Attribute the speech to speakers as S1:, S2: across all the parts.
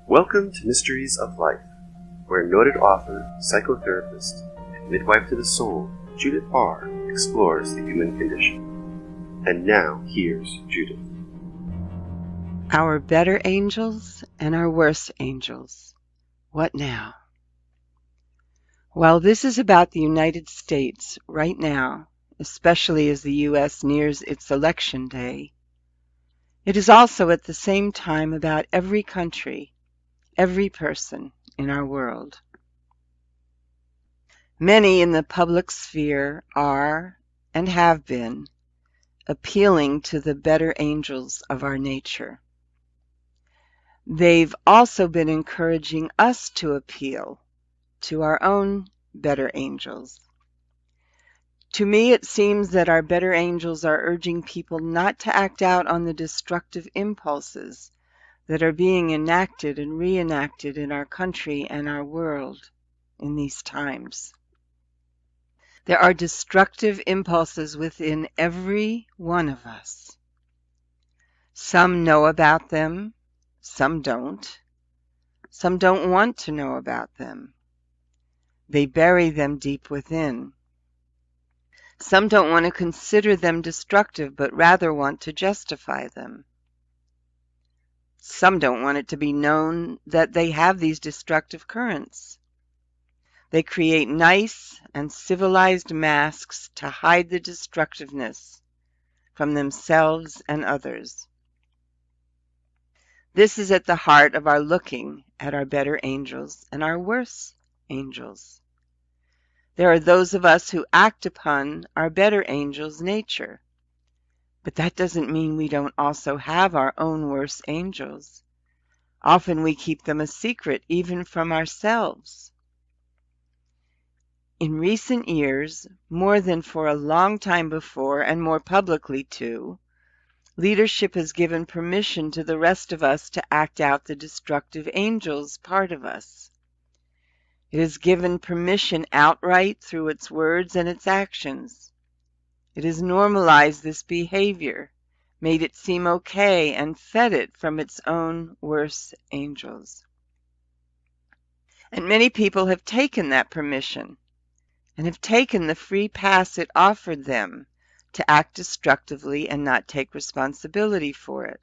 S1: Welcome to Mysteries of Life, where noted author, psychotherapist, and midwife to the soul, Judith Barr, explores the human condition. And now, here's Judith.
S2: Our better angels and our worse angels. What now? Well, this is about the United States right now, especially as the U.S. nears its election day. It is also at the same time about every country, every person in our world. Many in the public sphere are, and have been, appealing to the better angels of our nature. They've also been encouraging us to appeal to our own better angels. To me, it seems that our better angels are urging people not to act out on the destructive impulses that are being enacted and reenacted in our country and our world in these times. There are destructive impulses within every one of us. Some know about them, some don't. Some don't want to know about them. They bury them deep within. Some don't want to consider them destructive, but rather want to justify them. Some don't want it to be known that they have these destructive currents. They create nice and civilized masks to hide the destructiveness from themselves and others. This is at the heart of our looking at our better angels and our worse angels. There are those of us who act upon our better angels' nature, but that doesn't mean we don't also have our own worse angels. Often we keep them a secret, even from ourselves. In recent years, more than for a long time before, and more publicly too, leadership has given permission to the rest of us to act out the destructive angels part of us. It has given permission outright through its words and its actions. It has normalized this behavior, made it seem okay, and fed it from its own worse angels. And many people have taken that permission and have taken the free pass it offered them to act destructively and not take responsibility for it.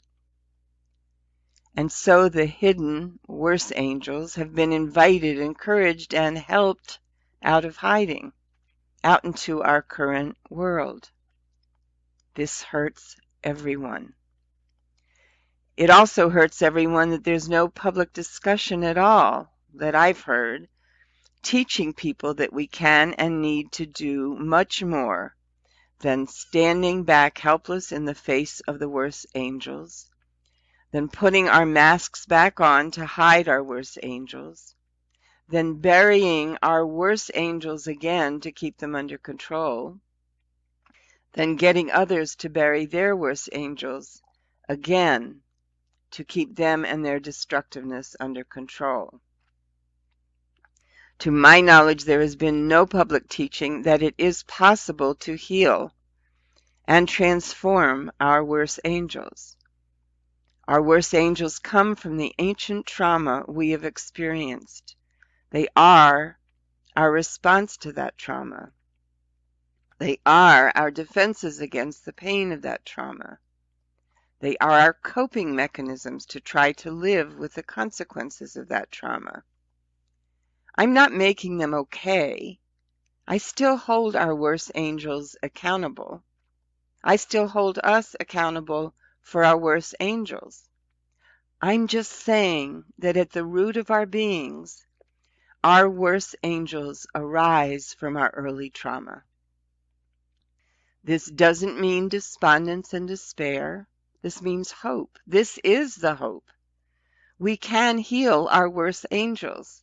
S2: And so the hidden worse angels have been invited, encouraged, and helped out of hiding, out into our current world. This hurts everyone. It also hurts everyone that there's no public discussion at all, that I've heard, teaching people that we can and need to do much more than standing back helpless in the face of the worse angels, than putting our masks back on to hide our worse angels, than burying our worse angels again to keep them under control, than getting others to bury their worse angels again to keep them and their destructiveness under control. To my knowledge, there has been no public teaching that it is possible to heal and transform our worse angels. Our worse angels come from the ancient trauma we have experienced. They are our response to that trauma. They are our defenses against the pain of that trauma. They are our coping mechanisms to try to live with the consequences of that trauma. I'm not making them okay. I still hold our worse angels accountable. I still hold us accountable for our worse angels. I'm just saying that at the root of our beings, our worse angels arise from our early trauma. This doesn't mean despondence and despair. This means hope. This is the hope. We can heal our worse angels.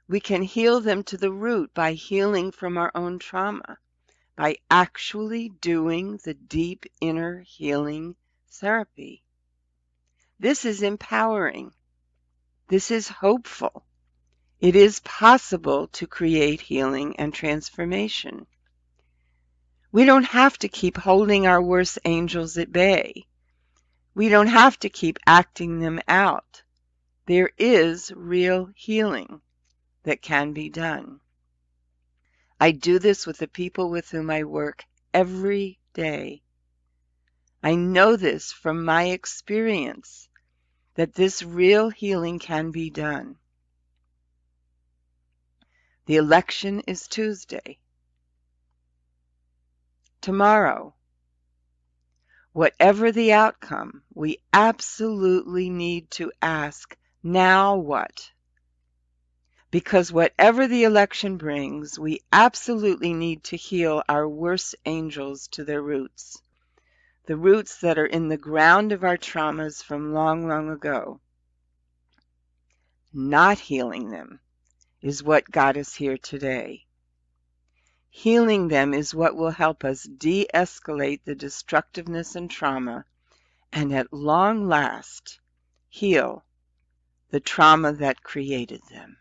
S2: We can heal them to the root by healing from our own trauma, by actually doing the deep inner healing therapy. This is empowering. This is hopeful. It is possible to create healing and transformation. We don't have to keep holding our worse angels at bay. We don't have to keep acting them out. There is real healing that can be done. I do this with the people with whom I work every day. I know this from my experience, that this real healing can be done. The election is Tuesday. Tomorrow, whatever the outcome, we absolutely need to ask, now what? Because whatever the election brings, we absolutely need to heal our worst angels to their roots, the roots that are in the ground of our traumas from long, long ago. Not healing them is what got us here today. Healing them is what will help us de-escalate the destructiveness and trauma, and at long last heal the trauma that created them.